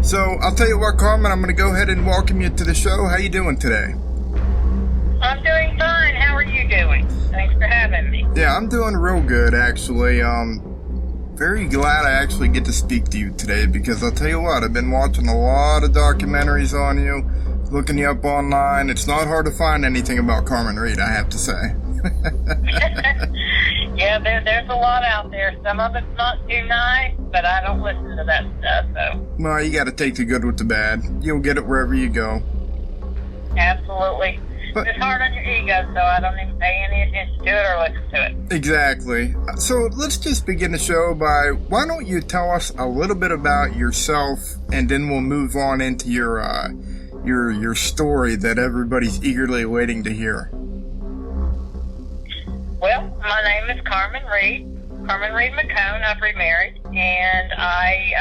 So I'll tell you what, Carmen, I'm going to go ahead and welcome you to the show. How you doing today? I'm doing fine. How are you doing? Thanks for having me. Yeah, I'm doing real good, actually. Very glad I actually get to speak to you today because I'll tell you what, I've been watching a lot of documentaries on you, looking you up online. It's not hard to find anything about Carmen Reed, I have to say. Yeah, there's a lot out there. Some of it's not too nice, but I don't listen to that stuff, so. Well, you got to take the good with the bad. You'll get it wherever you go. Absolutely. But, it's hard on your ego, so I don't even pay any attention to it or listen to it. Exactly. So let's just begin the show by, why don't you tell us a little bit about yourself, and then we'll move on into your story that everybody's eagerly waiting to hear. Well, my name is Carmen Reed McCone. I've remarried, and I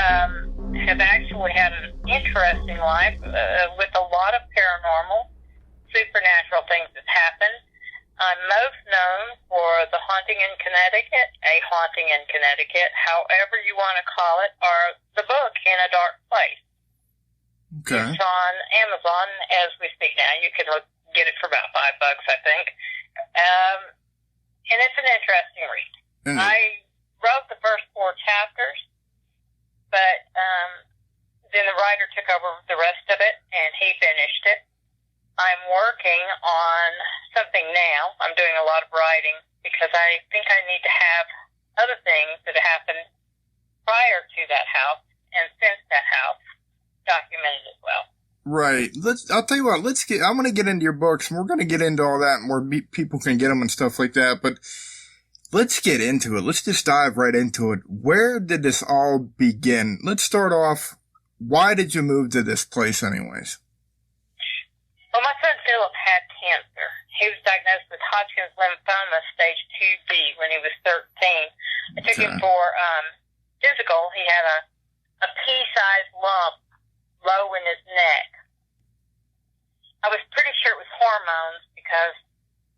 have actually had an interesting life with a lot of paranormal, supernatural things that happened. I'm most known for The Haunting in Connecticut, A Haunting in Connecticut, however you want to call it, or the book In a Dark Place. Okay. It's on Amazon as we speak now. You can get it for about $5, I think. And it's an interesting read. I wrote the first 4 chapters, but then the writer took over the rest of it, and he finished it. I'm working on something now. I'm doing a lot of writing because I think I need to have other things that happened prior to that house and since that house documented as well. Right. I'll tell you what, I'm going to get into your books, and we're going to get into all that and where people can get them and stuff like that, but let's get into it. Let's just dive right into it. Where did this all begin? Let's start off, why did you move to this place anyways? Well, my son Philip had cancer. He was diagnosed with Hodgkin's lymphoma stage 2B when he was 13. I took him for physical. He had a pea-sized lump low in his neck. I was pretty sure it was hormones because,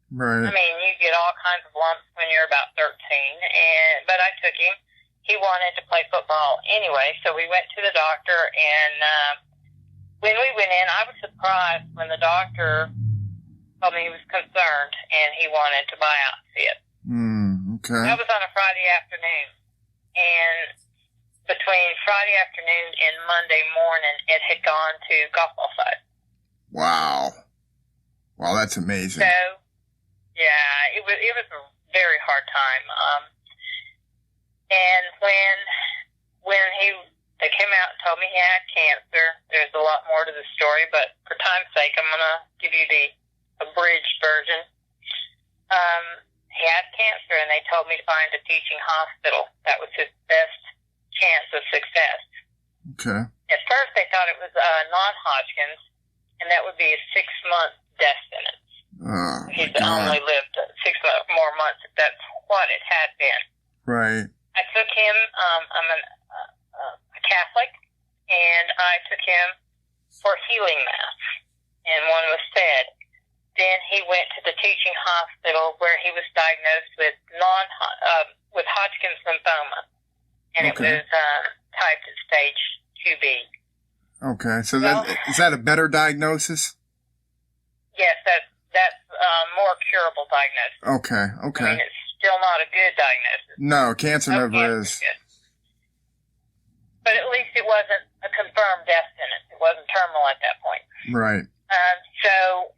right. I mean, you get all kinds of lumps when you're about 13. But I took him. He wanted to play football anyway, so we went to the doctor, and when we went in, I was surprised when the doctor told me he was concerned and he wanted to biopsy it. Okay. That was on a Friday afternoon. And between Friday afternoon and Monday morning, it had gone to golf ball size. Wow. Wow, that's amazing. So, yeah, it was a very hard time. And when they came out and told me he had cancer, there's a lot more to the story, but for time's sake, I'm going to give you the abridged version. He had cancer, and they told me to find a teaching hospital. That was his best chance of success. Okay. At first, they thought it was non-Hodgkin's, and that would be a 6-month death sentence. Oh, He's only lived 6 more months, if that's what it had been. Right. I took him, I'm a Catholic, and I took him for healing mass, and one was said. Then he went to the teaching hospital where he was diagnosed with with Hodgkin's lymphoma, and it was typed at stage 2B. Okay, so is that a better diagnosis? Yes, that's more curable diagnosis. Okay. I mean, it's still not a good diagnosis. No, cancer never is. Good. But at least it wasn't a confirmed death sentence. It wasn't terminal at that point. Right. So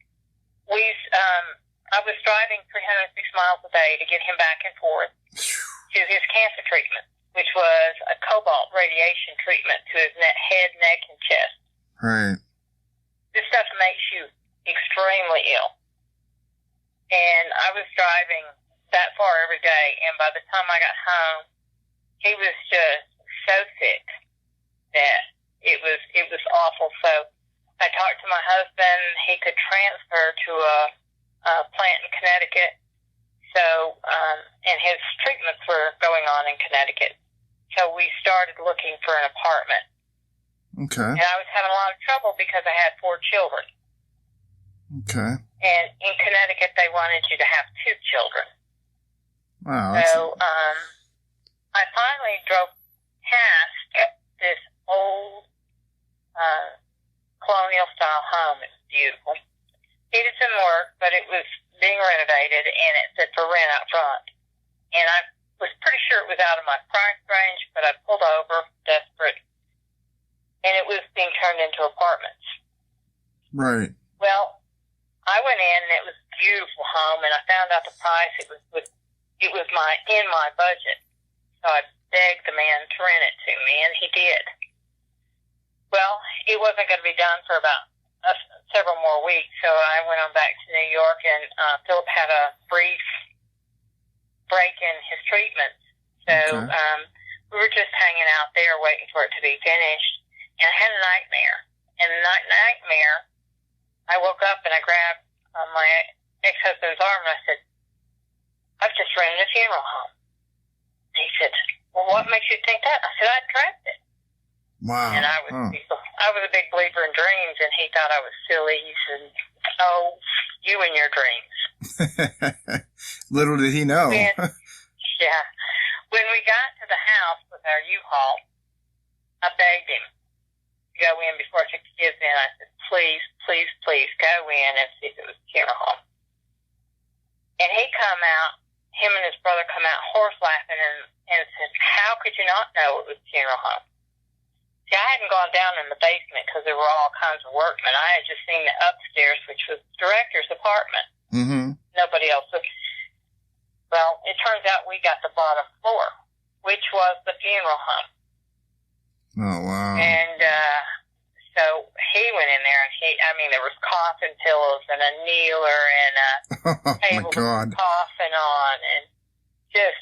I was driving 306 miles a day to get him back and forth to his cancer treatment, which was a cobalt radiation treatment to his head, neck, and chest. Right. This stuff makes you extremely ill. And I was driving that far every day, and by the time I got home, he was just so sick that it was awful. So I talked to my husband. He could transfer to a plant in Connecticut. So, and his treatments were going on in Connecticut. So we started looking for an apartment. Okay. And I was having a lot of trouble because I had 4 children. Okay. And in Connecticut, they wanted you to have 2 children. Wow. So, I finally drove past this old mile home. It was beautiful. Needed some work, but it was being renovated, and it said for rent out front. And I was pretty sure it was out of my price range, but I pulled over, desperate, and it was being turned into apartments. Right. Well, I went in, and it was a beautiful home, and I found out the price. It was in my budget. So I begged the man to rent it to me, and he did. Well, it wasn't going to be done for about several more weeks, so I went on back to New York, and Philip had a brief break in his treatment. So we were just hanging out there waiting for it to be finished, and I had a nightmare. And the nightmare, I woke up and I grabbed my ex-husband's arm, and I said, I've just rented a funeral home. And he said, well, what makes you think that? I said, I dreamt it. Wow. And I was a big believer in dreams, and he thought I was silly. He said, oh, you and your dreams. Little did he know. Yeah. When we got to the house with our U-Haul, I begged him to go in before I took the kids in. I said, please, please, please go in and see if it was a funeral home. And he him and his brother come out horse laughing and said, how could you not know it was a funeral home? See, I hadn't gone down in the basement because there were all kinds of workmen. I had just seen the upstairs, which was the director's apartment. Mm-hmm. Nobody else was. Well, it turns out we got the bottom floor, which was the funeral home. Oh, wow. And so he went in there, and there was coffin pillows and a kneeler and a table with a coffin on, and just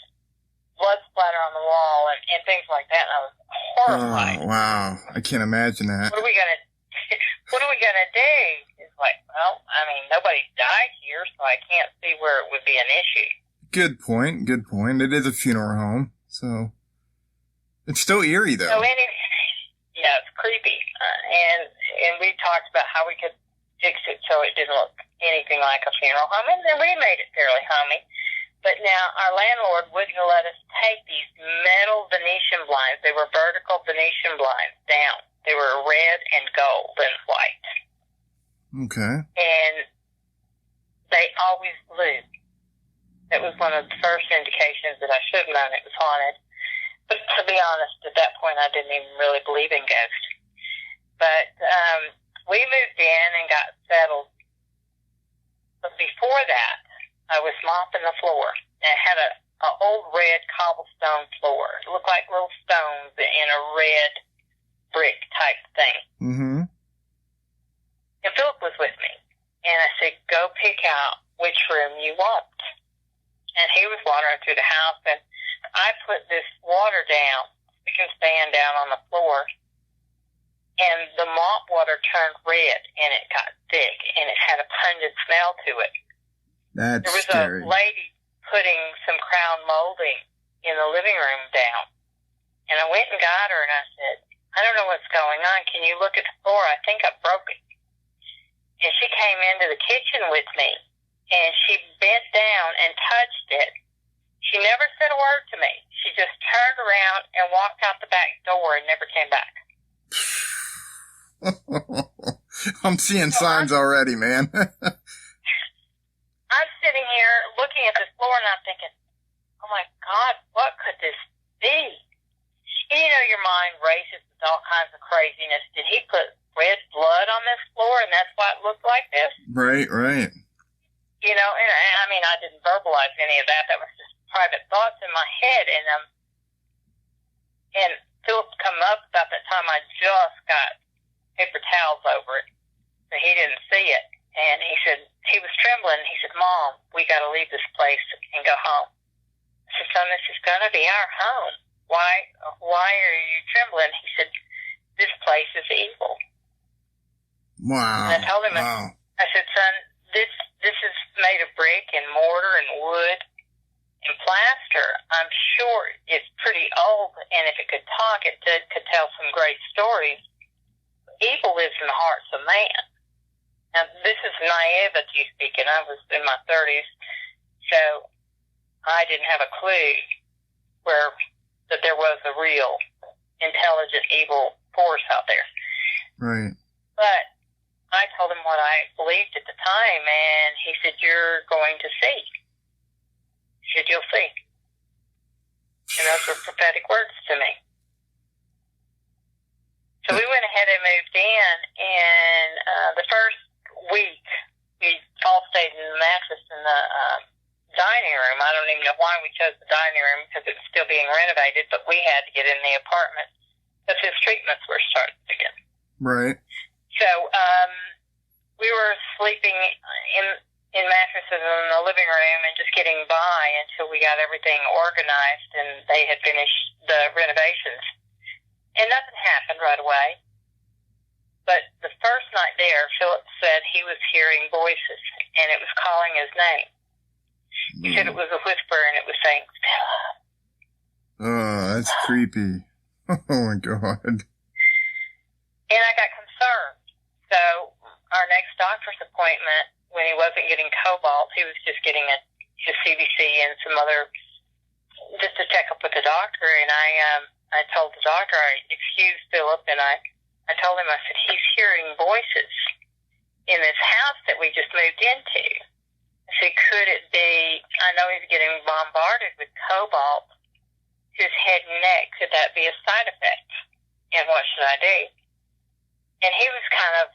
blood splatter on the wall and things like that. And I was horrified. Oh, wow. I can't imagine that. What are we gonna do? It's like, well, nobody died here, so I can't see where it would be an issue. Good point. It is a funeral home, so it's still eerie, though. So anyway, yeah, it's creepy. And we talked about how we could fix it so it didn't look anything like a funeral home, and then we made it fairly homey. But now our landlord wouldn't let us take these metal Venetian blinds. They were vertical Venetian blinds down. They were red and gold and white. Okay. And they always blew. That was one of the first indications that I should have known it was haunted. But to be honest, at that point, I didn't even really believe in ghosts. But we moved in and got settled. But before that, I was mopping the floor. And it had an old red cobblestone floor. It looked like little stones in a red brick type thing. Mm-hmm. And Philip was with me. And I said, go pick out which room you want. And he was wandering through the house, and I put this water down, stick and stand down on the floor, and the mop water turned red, and it got thick, and it had a pungent smell to it. That's scary. There was a lady putting some crown molding in the living room down, and I went and got her, and I said, I don't know what's going on. Can you look at the floor? I think I broke it. And she came into the kitchen with me, and she bent down and touched it. She never said a word to me. She just turned around and walked out the back door and never came back. I'm seeing signs already, man. I'm sitting here looking at this floor, and I'm thinking, oh, my God, what could this be? And your mind races with all kinds of craziness. Did he put red blood on this floor, and that's why it looked like this? Right. And I didn't verbalize any of that. That was just private thoughts in my head. And Philip come up about that time. I just got paper towels over it, so he didn't see it. And he said, he was trembling. He said, Mom, we got to leave this place and go home. I said, son, this is going to be our home. Why are you trembling? He said, this place is evil. Wow. And I told him, wow. I said, son, this is made of brick and mortar and wood and plaster. I'm sure it's pretty old, and if it could talk, it could tell some great stories. Evil lives in the hearts of man. Now, this is naivety speaking. I was in my 30s, so I didn't have a clue that there was a real intelligent evil force out there. Right. But I I told him what I believed at the time, and he said, "You're going to see." He said, "You'll see." And those were prophetic words to me. So we went ahead and moved in, and the first week, we all stayed in the mattress in the dining room. I don't even know why we chose the dining room because it was still being renovated, but we had to get in the apartment because his treatments were starting again. Right. So we were sleeping in mattresses in the living room and just getting by until we got everything organized and they had finished the renovations. And nothing happened right away. But the first night there, Philip said he was hearing voices, and it was calling his name. He said it was a whisper, and it was saying, "Philip." Oh, that's creepy. Oh, my God. And I got concerned. So our next doctor's appointment, when he wasn't getting cobalt, he was just getting his CBC and some other, just to check up with the doctor. And I told the doctor, I excused Philip, and I told him, I said, "He's hearing voices in this house that we just moved into." I said, "Could it be, I know he's getting bombarded with cobalt to his head and neck. Could that be a side effect? And what should I do?" And he was kind of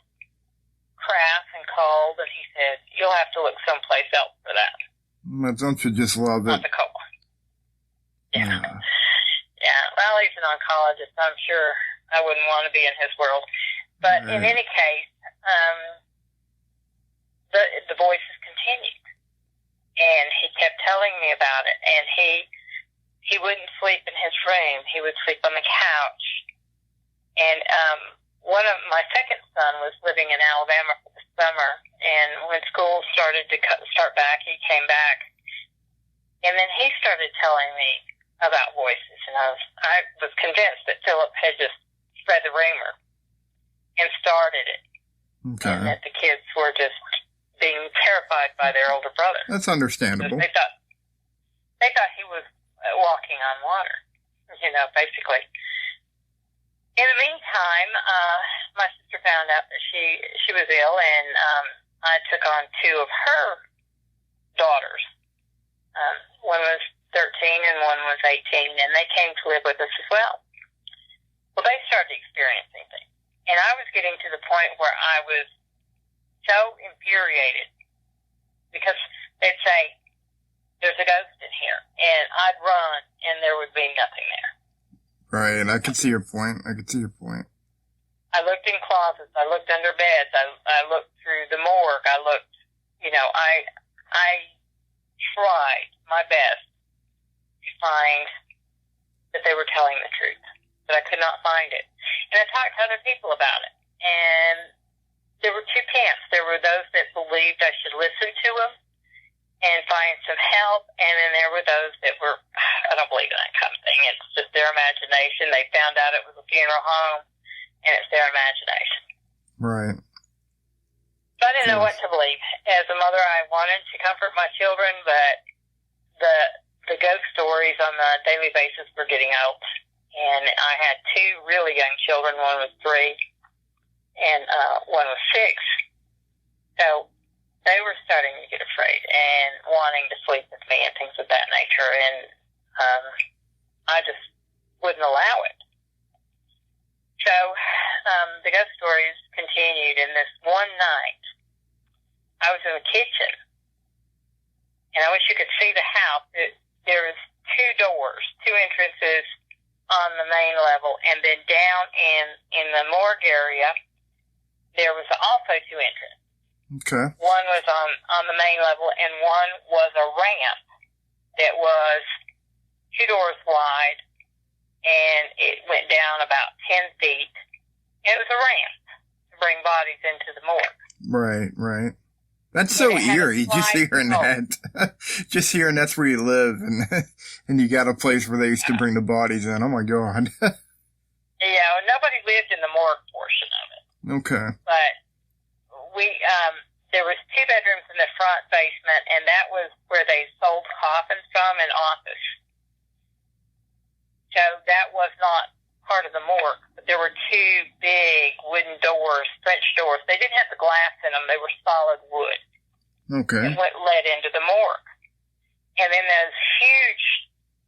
crass and cold, and he said, "You'll have to look someplace else for that." Don't you just love it? Not the cobalt. Yeah. Yeah. Well, he's an oncologist. I'm sure I wouldn't want to be in his world. But right. In any case, the voices continued. And he kept telling me about it. And he wouldn't sleep in his room. He would sleep on the couch. And my second son was living in Alabama for the summer. And when school started to start back, he came back. And then he started telling me about voices. And I was convinced that Philip had just spread the rumor and started it. Okay. And that the kids were just being terrified by their older brother. That's understandable. They thought he was walking on water, basically. In the meantime, my sister found out that she was ill, and I took on two of her daughters. One was 13 and one was 18, and they came to live with us as well. Well, they started experiencing things. And I was getting to the point where I was so infuriated because they'd say, "There's a ghost in here." And I'd run, and there would be nothing there. Right, I can see your point. I looked in closets. I looked under beds. I looked through the morgue. I looked, I tried my best to find that they were telling the truth, but I could not find it. And I talked to other people about it, and there were two camps. There were those that believed I should listen to them and find some help, and then there were those that were, "I don't believe in that kind of thing. It's just their imagination. They found out it was a funeral home, and it's their imagination." Right. So I didn't know what to believe. As a mother, I wanted to comfort my children, but the ghost stories on a daily basis were getting old. And I had two really young children. One was 3, and one was 6. So they were starting to get afraid and wanting to sleep with me and things of that nature. And I just wouldn't allow it. So the ghost stories continued. And this one night, I was in the kitchen, and I wish you could see the house. There was 2 doors, 2 entrances on the main level, and then down in the morgue area, there was also 2 entrances. Okay. One was on the main level, and one was a ramp that was 2 doors wide, and it went down about 10 feet. And it was a ramp to bring bodies into the morgue. Right. That's so eerie, just hearing that. Just hearing that's where you live, and you got a place where they used to bring the bodies in. Oh, my God. Yeah, nobody lived in the morgue portion of it. Okay. But there was 2 bedrooms in the front basement, and that was where they sold coffins from, an office. So that was not part of the morgue. The there were two big wooden doors, French doors. They didn't have the glass in them. They were solid wood. Okay. And what led into the morgue. And then those huge,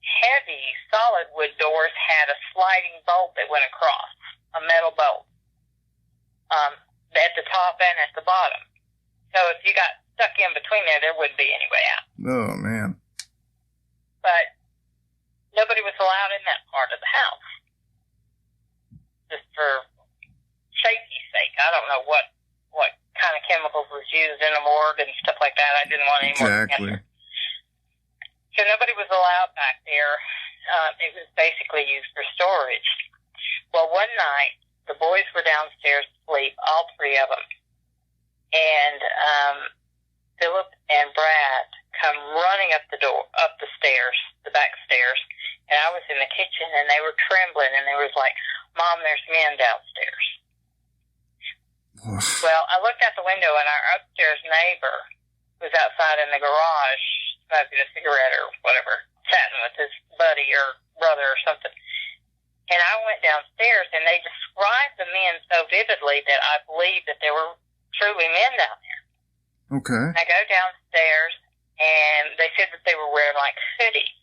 heavy, solid wood doors had a sliding bolt that went across, a metal bolt, at the top and at the bottom. So if you got stuck in between there wouldn't be any way out. Oh, man. But nobody was allowed in that part of the house. Just for safety's sake. I don't know what kind of chemicals was used in the morgue and stuff like that. I didn't want any more cancer. So nobody was allowed back there. It was basically used for storage. Well, one night, the boys were downstairs asleep, all three of them. And Philip and Brad come running up the stairs, the back stairs. And I was in the kitchen, and they were trembling, and they was like, "Mom, there's men downstairs." Well, I looked out the window, and our upstairs neighbor was outside in the garage smoking a cigarette or whatever, chatting with his buddy or brother or something. And I went downstairs, and they described the men so vividly that I believed that there were truly men down there. Okay. I go downstairs, and they said that they were wearing, like, hoodies.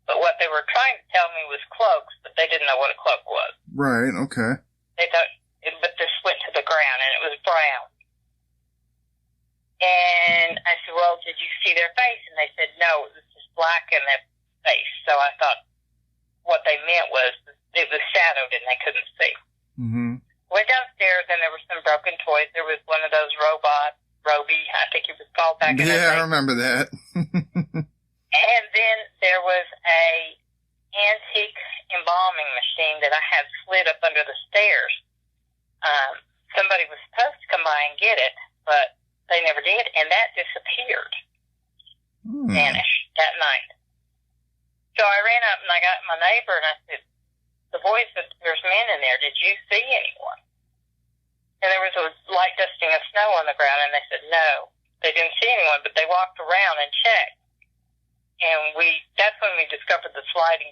But what they were trying to tell me was cloaks, but they didn't know what a cloak was. Right, okay. They thought, but this went to the ground, and it was brown. And I said, "Well, did you see their face?" And they said, "No, it was just black in their face." So I thought what they meant was it was shadowed and they couldn't see. Mm-hmm. Went downstairs, and there were some broken toys. There was one of those Roby, I think it was called back in the day. Yeah, I remember that. And then there was a antique embalming machine that I had slid up under the stairs. Somebody was supposed to come by and get it, but they never did, and that disappeared. Vanished that night. So I ran up and I got my neighbor and I said, "The boys said there's men in there. Did you see anyone?" And there was a light dusting of snow on the ground, and they said no, they didn't see anyone, but they walked around and checked. And that's when we discovered the sliding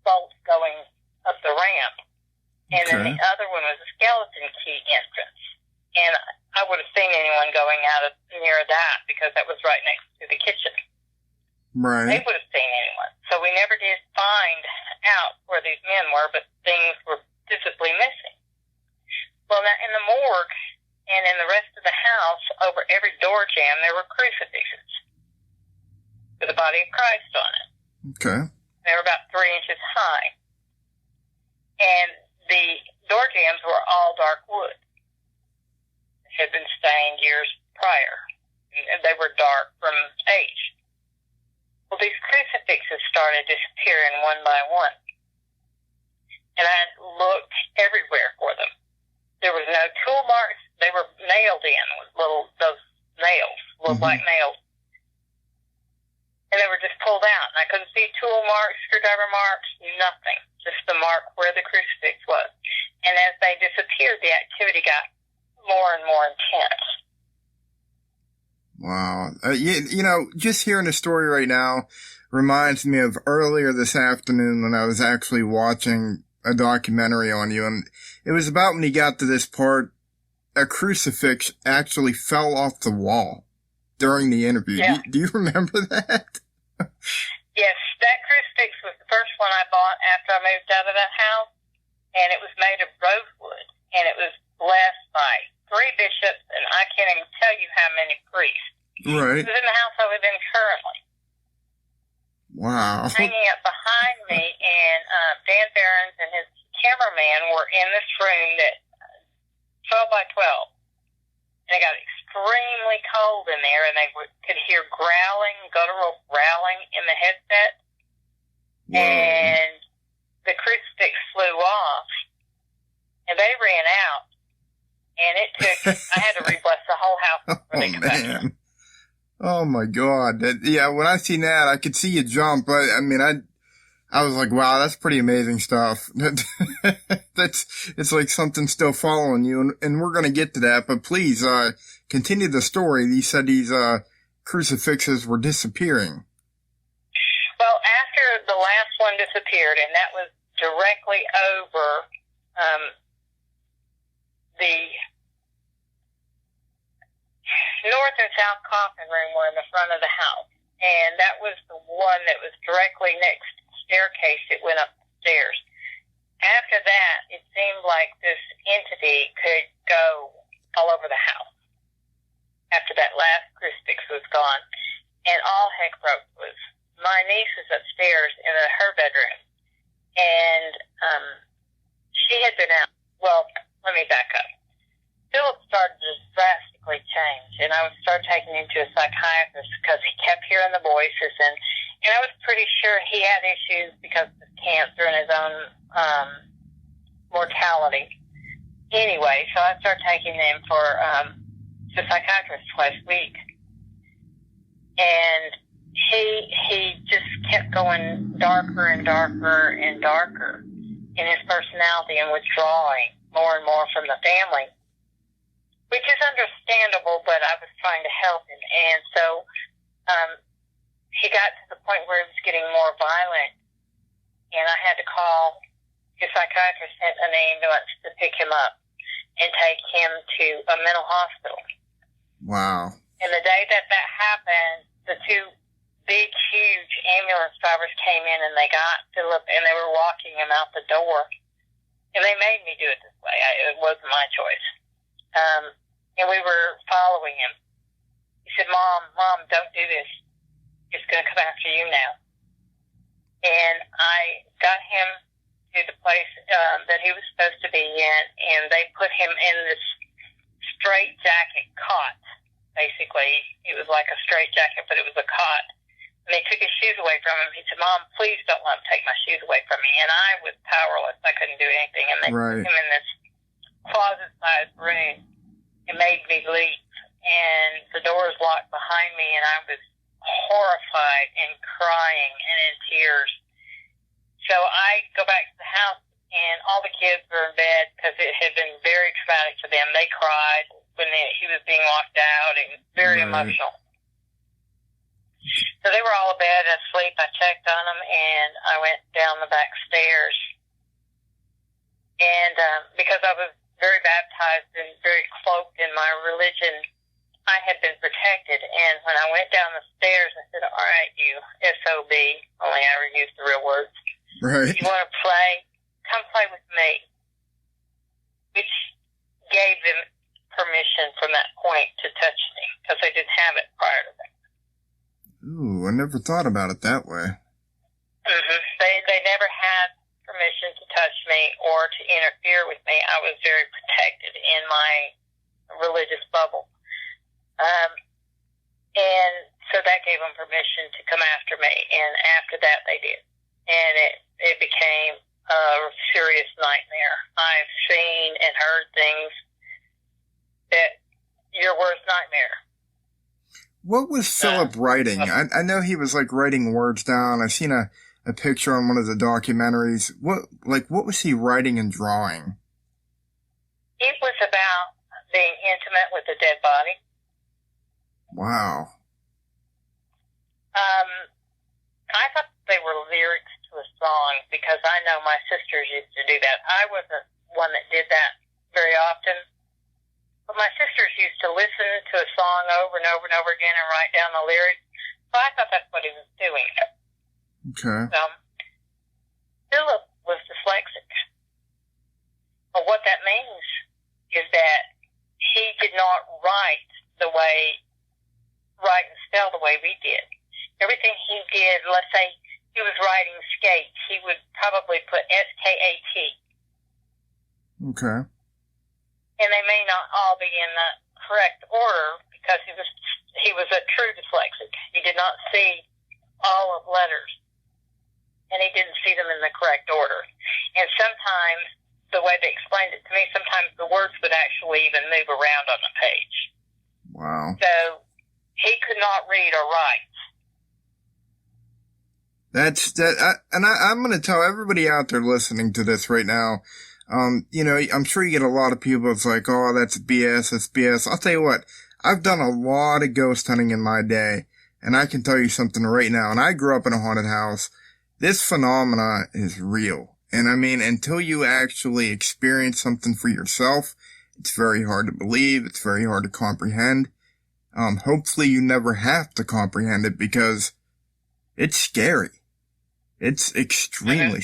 bolt going up the ramp. And then the other one was a skeleton key entrance. And I would have seen anyone going out of near that because that was right next to the kitchen. Right. They would have seen anyone. So we never did find out where these men were, but things were visibly missing. Well, now in the morgue and in the rest of the house, over every door jamb, there were crucifixes with the body of Christ on it. Okay. They were about 3 inches high. And the door jambs were all dark wood. It had been stained years prior. And they were dark from age. Well, these crucifixes started disappearing one by one. And I looked everywhere for them. There was no tool marks. They were nailed in with those nails, little black nails. And they were just pulled out. And I couldn't see tool marks, screwdriver marks, nothing. Just the mark where the crucifix was. And as they disappeared, the activity got more and more intense. Wow. You know, just hearing the story right now reminds me of earlier this afternoon when I was actually watching a documentary on you. And it was about when you got to this part, a crucifix actually fell off the wall during the interview. Yeah. Do you remember that? Yes, that crucifix was the first one I bought after I moved out of that house, and it was made of rosewood, and it was blessed by 3 bishops, and I can't even tell you how many priests. Right. It was in the house I live in currently. Wow. Hanging up behind me, and Dan Behrens and his cameraman were in this room that 12 by 12. And it got extremely cold in there, and they could hear growling, guttural growling in the headset. Whoa. And the crucifix flew off, and they ran out. And it took, I had to re-bless the whole house before they come back. Oh, my God. Yeah, when I seen that, I could see you jump. I mean, I was like, wow, that's pretty amazing stuff. It's like something still following you, and we're going to get to that, but please, continue the story. You said these, crucifixes were disappearing. Well, after the last one disappeared, and that was directly over the north and south coffin room were in the front of the house, and that was the one that was directly next to the staircase that went up the stairs. After that, it seemed like this entity could go all over the house. After that last crucifix was gone, and all heck broke loose. My niece was upstairs in her bedroom, and she had been out. Well, let me back up. Philip started to drastically change, and I started taking him to a psychiatrist because he kept hearing the voices, and I was pretty sure he had issues because of his cancer and his own mortality. Anyway, so I started taking him for to a psychiatrist twice a week, and he just kept going darker and darker and darker in his personality and withdrawing more and more from the family, which is understandable, but I was trying to help him. And so he got to the point where he was getting more violent, and I had to call his psychiatrist, sent an ambulance to pick him up and take him to a mental hospital. Wow. And the day that happened, the two big, huge ambulance drivers came in, and they got Philip, and they were walking him out the door. And they made me do it this way. It wasn't my choice. And we were following him. He said, Mom, don't do this. It's going to come after you now. And I got him to the place that he was supposed to be in, and they put him in this straight jacket cot, basically. It was like a straight jacket, but it was a cot. And they took his shoes away from him. He said, Mom, please don't let him take my shoes away from me. And I was powerless. I couldn't do anything. And they put him in this closet-sized room and made me leave. And the doors locked behind me, and I was horrified and crying and in tears. So I go back to the house, and all the kids were in bed because it had been very traumatic for them. They cried when he was being walked out, and very emotional. So they were all in bed asleep. I checked on them, and I went down the back stairs. And because I was very baptized and very cloaked in my religion, I had been protected. And when I went down the stairs, I said, all right, you SOB, only I used the real words. Right. You want to play? Come play with me. Which gave them permission from that point to touch me, because they didn't have it prior to that. Ooh, I never thought about it that way. Mm-hmm. They never had permission to touch me or to interfere with me. I was very protected in my religious bubble. And so that gave them permission to come after me, and after that they did. And it became a serious nightmare. I've seen and heard things that your worst nightmare. What was Philip writing? I know he was like writing words down. I've seen a picture on one of the documentaries. What was he writing and drawing? It was about being intimate with a dead body. Wow. I thought they were lyrics to a song because I know my sisters used to do that. I wasn't one that did that very often. But my sisters used to listen to a song over and over and over again and write down the lyrics. So I thought that's what he was doing. Okay. Philip was dyslexic. But what that means is that he did not write and spell the way we did. Everything he did, let's say he was writing skate, he would probably put SKAT. Okay. And they may not all be in the correct order because he was a true dyslexic. He did not see all of letters, and he didn't see them in the correct order. And sometimes, the way they explained it to me, sometimes the words would actually even move around on the page. Wow. So he could not read or write. I'm going to tell everybody out there listening to this right now. I'm sure you get a lot of people that's like, oh, that's BS, that's BS. I'll tell you what, I've done a lot of ghost hunting in my day, and I can tell you something right now. And I grew up in a haunted house. This phenomena is real. And I mean, until you actually experience something for yourself, it's very hard to believe. It's very hard to comprehend. Hopefully you never have to comprehend it because it's scary. It's extremely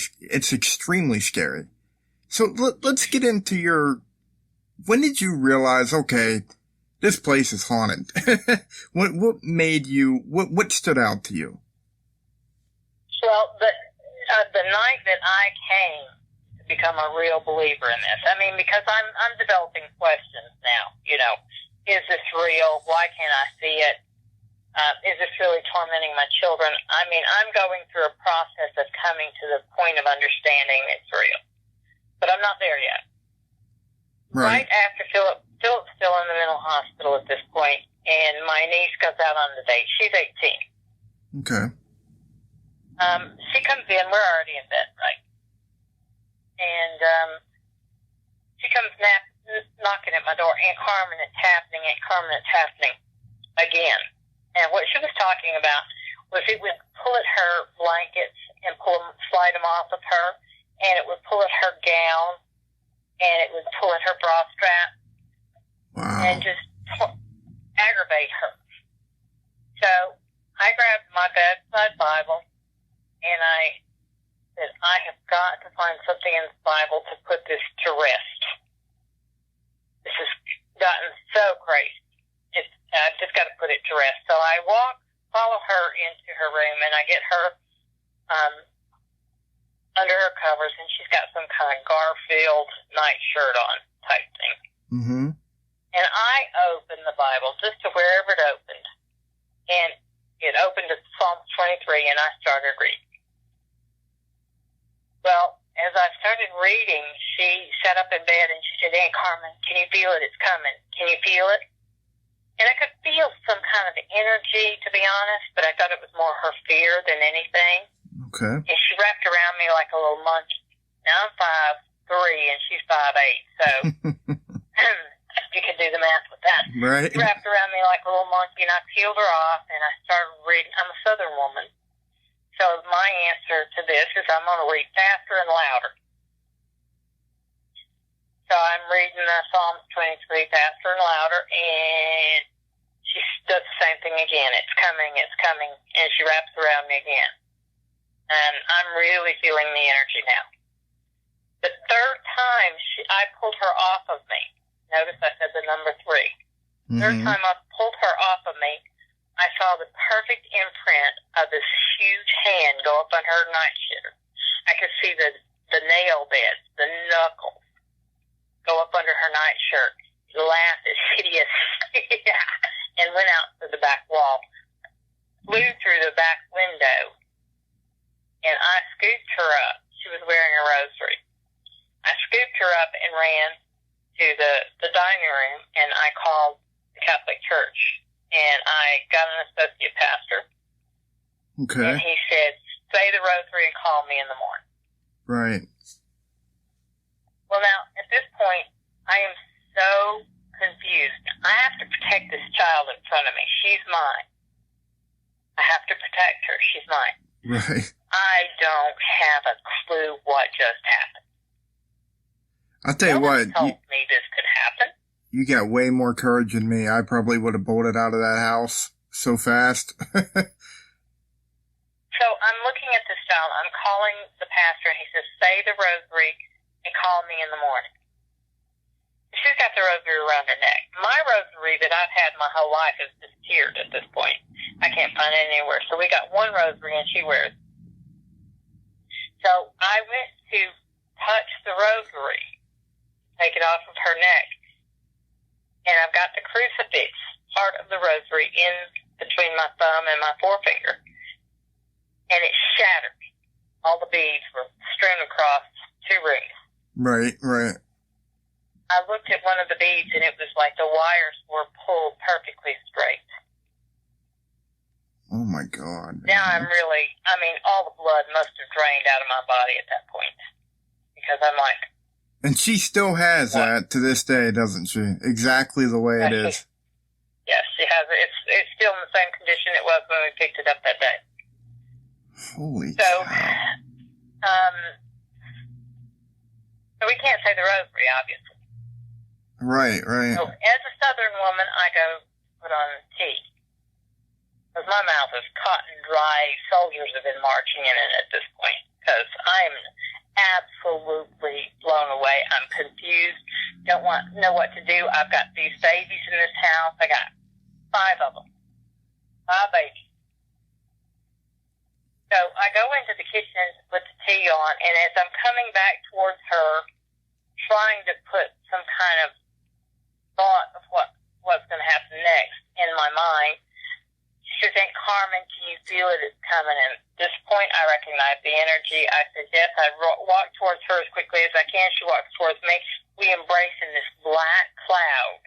scary. So let's get into when did you realize, okay, this place is haunted? What made you, what stood out to you? Well, the night that I came to become a real believer in this, I mean, because I'm developing questions now, is this real? Why can't I see it? Is this really tormenting my children? I mean, I'm going through a process of coming to the point of understanding it's real. But I'm not there yet. Right after Philip's still in the mental hospital at this point, and my niece goes out on the date. She's 18. Okay. She comes in. We're already in bed, right? And she comes knocking at my door. Aunt Carmen, it's happening. Aunt Carmen, it's happening again. And what she was talking about was it would pull at her blankets and slide them off of her, and it would pull at her gown, and it would pull at her bra strap, and just aggravate her. So I grabbed my bedside Bible, and I said, I have got to find something in the Bible to put this to rest. This has gotten so crazy. I've just got to put it to rest. So I follow her into her room, and I get her under her covers, and she's got some kind of Garfield nightshirt on type thing. Mm-hmm. And I opened the Bible just to wherever it opened, and it opened to Psalm 23, and I started reading. Well, as I started reading, she sat up in bed, and she said, Aunt Carmen, can you feel it? It's coming. Can you feel it? And I could feel some kind of energy, to be honest, but I thought it was more her fear than anything. Okay. And she wrapped around me like a little monkey. Now I'm 5'3", and she's 5'8", so you can do the math with that. Right. She wrapped around me like a little monkey, and I peeled her off, and I started reading. I'm a Southern woman, so my answer to this is I'm going to read faster and louder. So I'm reading Psalms 23 faster and louder, and she does the same thing again. It's coming, and she wraps around me again. And I'm really feeling the energy now. The third time I pulled her off of me. Notice I said the number 3. Mm-hmm. Third time I pulled her off of me, I saw the perfect imprint of this huge hand go up on her nightshirt. I could see the nail beds, the knuckles, go up under her nightshirt, laughed as hideous, and went out to the back wall, flew through the back window, and I scooped her up. She was wearing a rosary. I scooped her up and ran to the dining room, and I called the Catholic Church, and I got an associate pastor. Okay. And he said, say the rosary and call me in the morning. Right. Well, now, at this point, I am so confused. I have to protect this child in front of me. She's mine. I have to protect her. She's mine. Right. I don't have a clue what just happened. I'll tell you what. Told me this could happen. You got way more courage than me. I probably would have bolted out of that house so fast. So I'm looking at this child. I'm calling the pastor, and he says, say the rosary and call me in the morning. She's got the rosary around her neck. My rosary that I've had my whole life has disappeared at this point. I can't find it anywhere. So we got one rosary, and she wears it. So I went to touch the rosary, take it off of her neck, and I've got the crucifix part of the rosary in between my thumb and my forefinger, and it shattered. All the beads were strewn across 2 rooms. Right. I looked at one of the beads, and it was like the wires were pulled perfectly straight. Oh, my God. Now all the blood must have drained out of my body at that point. Because I'm like... And she still has that to this day, doesn't she? Exactly the way it is. Yes, she has it. It's still in the same condition it was when we picked it up that day. Holy cow. So we can't say the rosary, obviously. Right, right. So as a Southern woman, I go put on tea. Because my mouth is cotton dry. Soldiers have been marching in it at this point. Because I'm absolutely blown away. I'm confused. Don't know what to do. I've got these babies in this house. I got 5 of them. 5 babies. So I go into the kitchen to put the tea on, and as I'm coming back towards her, trying to put some kind of thought of what's going to happen next in my mind, she says, "Aunt Carmen, can you feel it? It's coming." And at this point, I recognize the energy. I said, "Yes." I walk towards her as quickly as I can. She walks towards me. We embrace, and this black cloud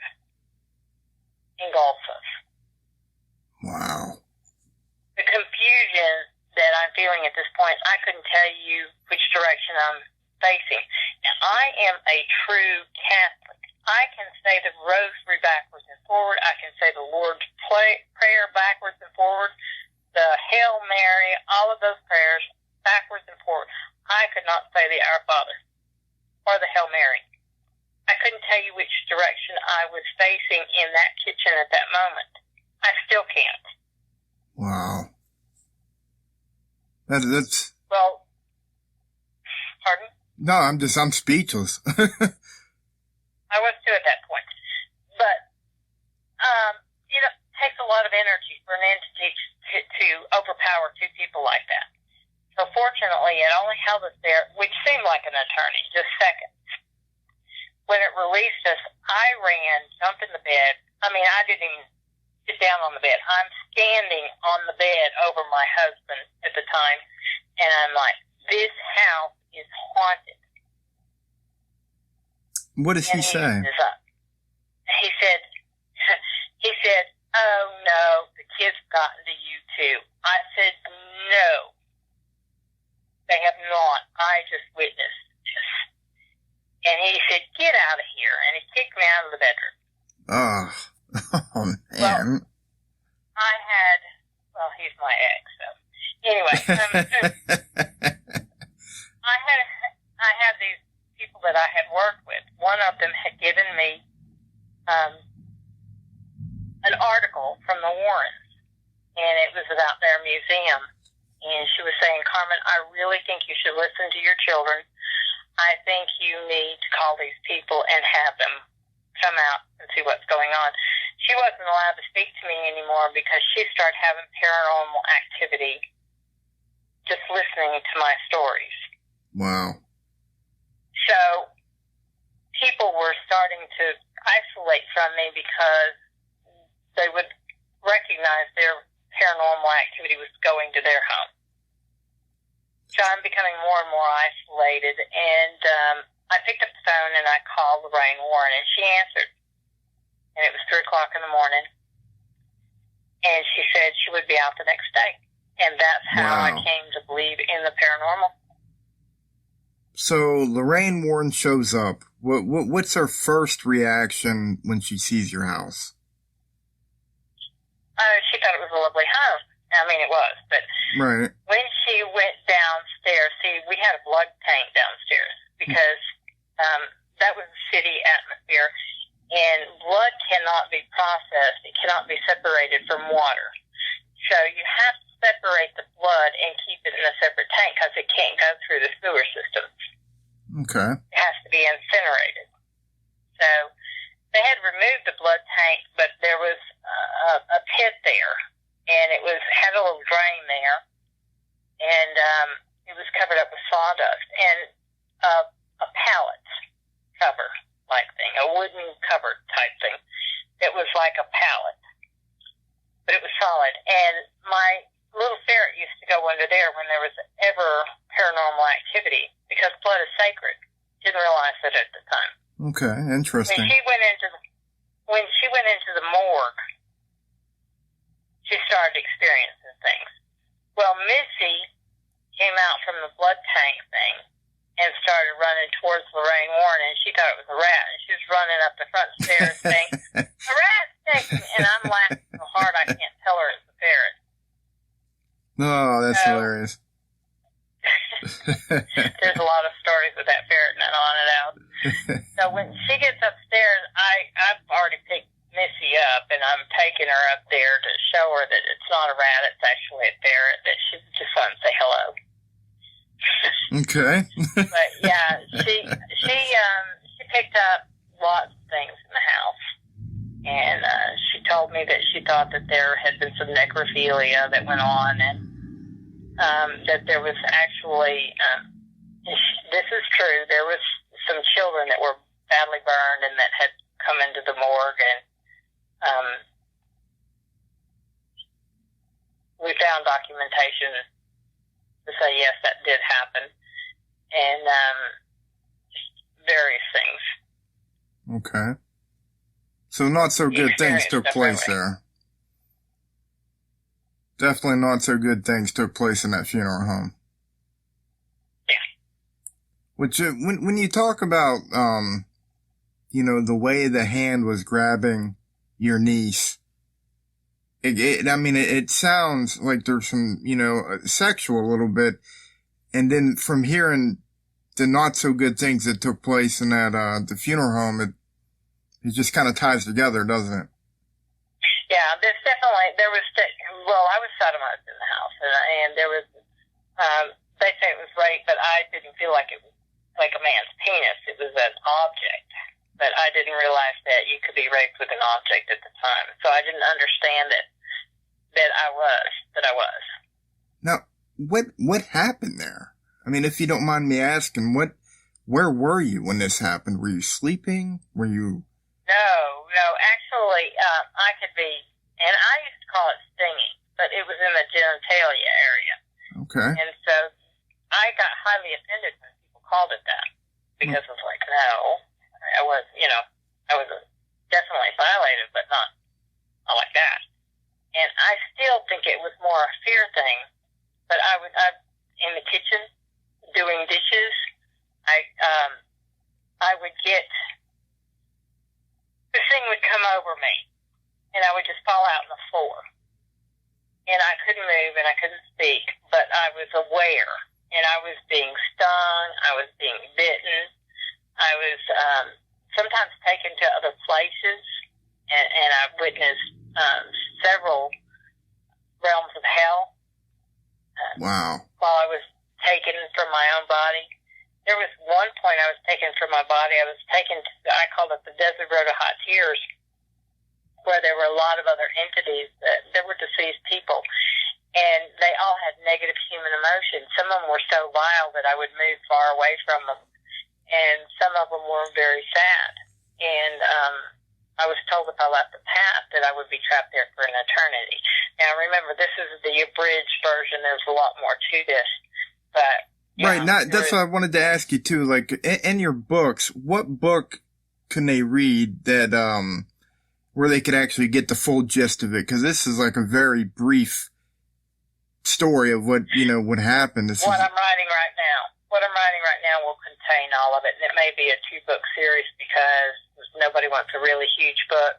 engulfs us. Wow. The confusion that I'm feeling at this point, I couldn't tell you which direction I'm facing. Now, I am a true Catholic. I can say the rosary backwards and forward. I can say the Lord's Prayer backwards and forward. The Hail Mary, all of those prayers backwards and forward. I could not say the Our Father or the Hail Mary. I couldn't tell you which direction I was facing in that kitchen at that moment. I still can't. Wow. That's... Well, pardon? No, I'm speechless. I was too at that point. But, it takes a lot of energy for an entity to overpower 2 people like that. So fortunately, it only held us there, which seemed like an eternity, just seconds. When it released us, I ran, jumped in the bed. I mean, I didn't even sit down on the bed. I'm standing on the bed over my husband at the time, and I'm like, this house is haunted. What does he say? He said, "Oh no, the kids have gotten to you too." I said, "No, they have not. I just witnessed this." And he said, "Get out of here," and he kicked me out of the bedroom. Oh man. Well, he's my ex, so anyway, I had these people that I had worked with. One of them had given me an article from the Warrens, and it was about their museum. And she was saying, "Carmen, I really think you should listen to your children. I think you need to call these people and have them come out and see what's going on." She wasn't allowed to speak to me anymore because she started having paranormal activity just listening to my stories. Wow. So people were starting to isolate from me because they would recognize their paranormal activity was going to their home. So I'm becoming more and more isolated, and I picked up the phone and I called Lorraine Warren, and she answered. And it was 3 o'clock in the morning, and she said she would be out the next day. And that's how I came to believe in the paranormal. So Lorraine Warren shows up. What's her first reaction when she sees your house? She thought it was a lovely home. I mean, it was. But right. When she went downstairs, see, we had a blood tank downstairs because that was the city atmosphere. And blood cannot be processed. It cannot be separated from water. So you have to separate the blood and keep it in a separate tank because it can't go through the sewer system. Okay. It has to be incinerated. So they had removed the blood tank, but there was a pit there, and it had a little drain there, and it was covered up with sawdust and a pallet cover like thing, a wooden cover type thing. It was like a pallet, but it was solid. And my little ferret used to go under there when there was ever paranormal activity because blood is sacred. Didn't realize it at the time. Okay, interesting. When she went into the morgue, she started experiencing things. Well, Missy came out from the blood tank thing and started running towards Lorraine Warren, and she thought it was a rat, and she was running up the front stairs saying, "A rat taking me," and I'm laughing so hard I can't tell her it's a ferret. Oh, that's hilarious. There's a lot of stories with that ferret in that haunted house. So when she gets upstairs, I've already picked Missy up, and I'm taking her up there to show her that it's not a rat, it's actually a ferret, that she just wants to say hello. Okay. But yeah, she picked up lots of things in the house, and she told me that she thought that there had been some necrophilia that went on, and that there was actually, this is true, there was some children that were badly burned and that had come into the morgue, and we found documentation to say yes, that did happen, and various things. Okay. So not so good things took place there. Definitely not so good things took place in that funeral home. Yeah. Which, when you talk about, the way the hand was grabbing your niece, it sounds like there's some, sexual a little bit. And then from hearing the not so good things that took place in that, the funeral home, it just kind of ties together, doesn't it? Yeah, there's definitely, I was sodomized in the house, and there was, they say it was rape, but I didn't feel like it was like a man's penis. It was an object. But I didn't realize that you could be raped with an object at the time. So I didn't understand that I was. Now, what happened there? I mean, if you don't mind me asking, where were you when this happened? Were you sleeping? Were you... No, actually, I could be, and I used to call it stinging, but it was in the genitalia area. Okay. And so I got highly offended when people called it that, because I was like, no, I was definitely violated, but not like that. And I still think it was more a fear thing, but I in the kitchen doing dishes, I would get, this thing would come over me, and I would just fall out on the floor. And I couldn't move, and I couldn't speak, but I was aware, and I was being stung, I was being bitten, I was sometimes taken to other places, and I witnessed several realms of hell. Wow. While I was taken from my own body. There was one point I was taken from my body. I was taken to, I called it the Desert Road of Hot Tears, where there were a lot of other entities that were deceased people, and they all had negative human emotions. Some of them were so vile that I would move far away from them, and some of them were very sad. And I was told if I left the path that I would be trapped there for an eternity. Now, remember, this is the abridged version. There's a lot more to this, but... Right, that's what I wanted to ask you too. Like, in your books, what book can they read that, where they could actually get the full gist of it? Because this is like a very brief story of what happened. What I'm writing right now will contain all of it, and it may be a 2-book series because nobody wants a really huge book.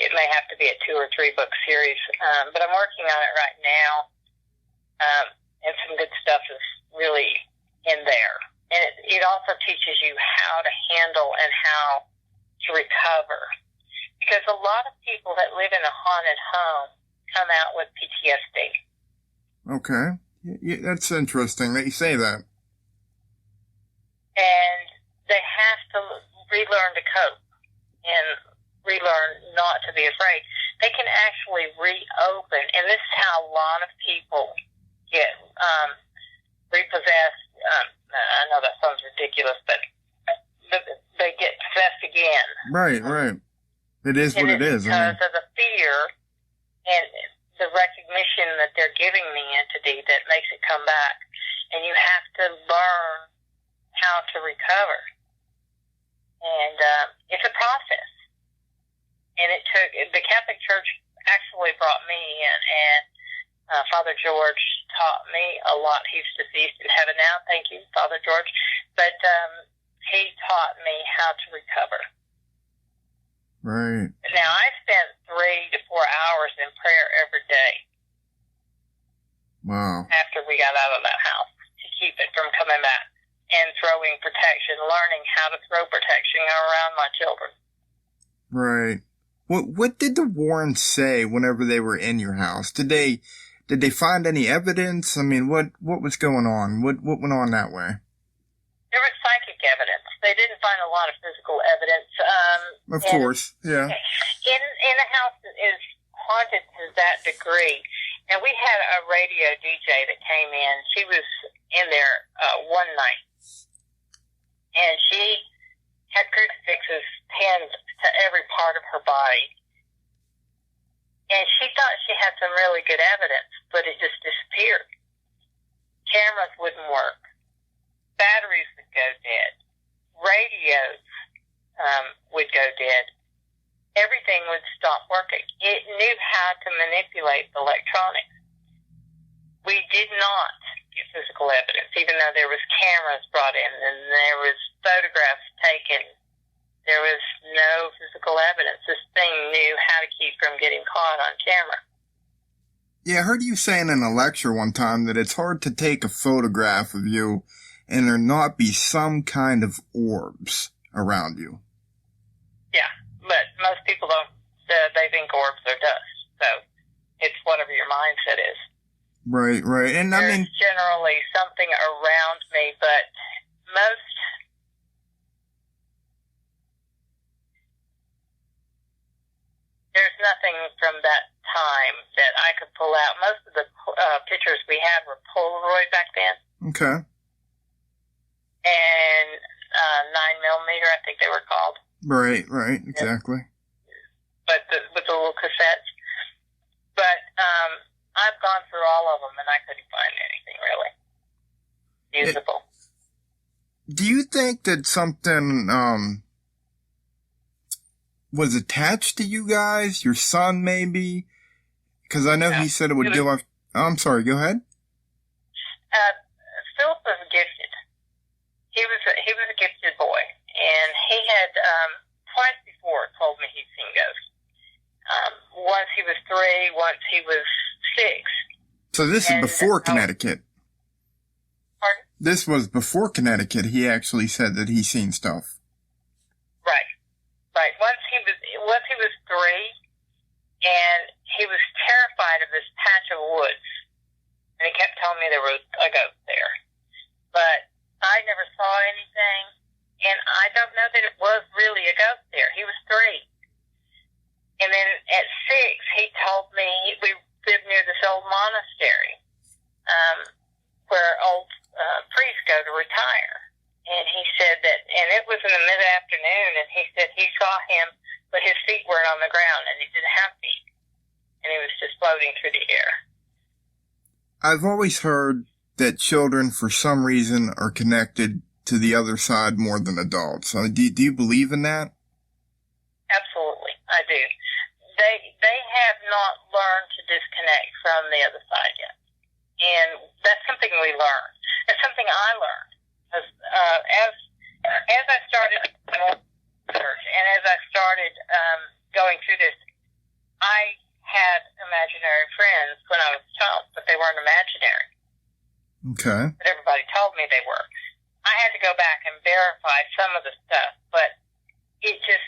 It may have to be a 2 or 3-book series, but I'm working on it right now, and some good stuff is really in there. And it also teaches you how to handle and how to recover. Because a lot of people that live in a haunted home come out with PTSD. Okay. Yeah, that's interesting that you say that. And they have to relearn to cope and relearn not to be afraid. They can actually reopen, and this is how a lot of people get repossessed. I know that sounds ridiculous, but they get possessed again. Right. It is what it is. Because of the fear and the recognition that they're giving the entity that makes it come back. And you have to learn how to recover. And it's a process. And the Catholic Church actually brought me in, and Father George taught me a lot. He's deceased in heaven now. Thank you, Father George. But he taught me how to recover. Right. Now, I spent 3 to 4 hours in prayer every day. Wow. After we got out of that house to keep it from coming back. and throwing protection, learning how to throw protection around my children. Right. What did the Warrens say whenever they were in your house? Did they find any evidence? I mean, what was going on? What went on that way? There was psychic evidence. They didn't find a lot of physical evidence. Of course, yeah. In a house that is haunted to that degree, and we had a radio DJ that came in. She was in there one night, and she had crucifixes pinned to every part of her body. And she thought she had some really good evidence, but it just disappeared. Cameras wouldn't work. Batteries would go dead. Radios would go dead. Everything would stop working. It knew how to manipulate the electronics. We did not get physical evidence, even though there was cameras brought in and there was photographs taken. There was no physical evidence. This thing knew how to keep from getting caught on camera. Yeah, I heard you saying in a lecture one time that it's hard to take a photograph of you and there not be some kind of orbs around you. Yeah, but most people don't. They think orbs are dust. So it's whatever your mindset is. Right. And There's I mean, generally something around me, but most... There's nothing from that time that I could pull out. Most of the pictures we had were Polaroid back then. okay. And 9mm, I think they were called. Right, exactly. But with the little cassettes. But I've gone through all of them, and I couldn't find anything really usable. Do you think that something was attached to you guys? Your son, maybe? Because I know he said it would give off... Oh, I'm sorry, go ahead. Philip was gifted. He was a gifted boy, and he had twice before told me he'd seen ghosts. Once he was 3, once he was 6. So this is before Connecticut. Pardon? This was before Connecticut. He actually said that he's seen stuff. Right. Once he was 3, and he was terrified of this patch of woods, and he kept telling me there was a ghost there. But I never saw anything, and I don't know that it was really a ghost there. He was 3. And then at 6, he told me we lived near this old monastery where old priests go to retire. And he said that, and it was in the mid-afternoon, and he said he saw him, but his feet weren't on the ground, and he didn't have feet. And he was just floating through the air. I've always heard that children, for some reason, are connected to the other side more than adults. Do you believe in that? Absolutely, I do. They have not learned to disconnect from the other side yet. And that's something we learn. That's something I learned. As I started research and as I started going through this, I had imaginary friends when I was a child, but they weren't imaginary. Okay. But everybody told me they were. I had to go back and verify some of the stuff, but it just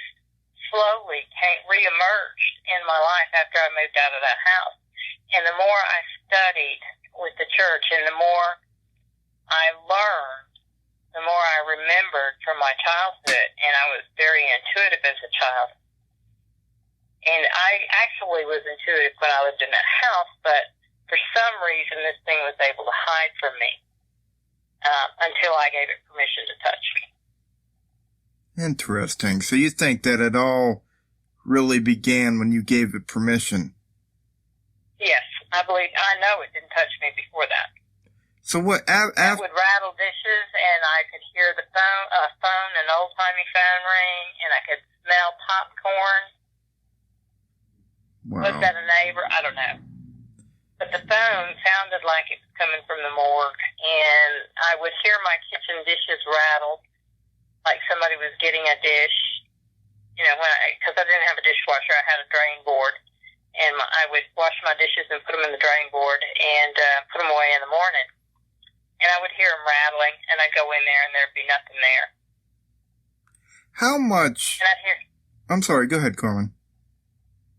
slowly reemerged in my life after I moved out of that house. And the more I studied with the church and the more I learned, the more I remembered from my childhood, and I was very intuitive as a child. And I actually was intuitive when I lived in that house, but for some reason this thing was able to hide from me until I gave it permission to touch me. Interesting. So you think that it all really began when you gave it permission? Yes, I know it didn't touch me before that. So what? I would rattle dishes, and I could hear the phone, an old-timey phone ring, and I could smell popcorn. Wow. Was that a neighbor? I don't know. But the phone sounded like it was coming from the morgue, and I would hear my kitchen dishes rattle, like somebody was getting a dish. You know, because I didn't have a dishwasher, I had a drain board, and I would wash my dishes and put them in the drain board and put them away in the morning. and I would hear them rattling, and I'd go in there, and there'd be nothing there. How much? And I'd hear... I'm sorry, go ahead, Carmen.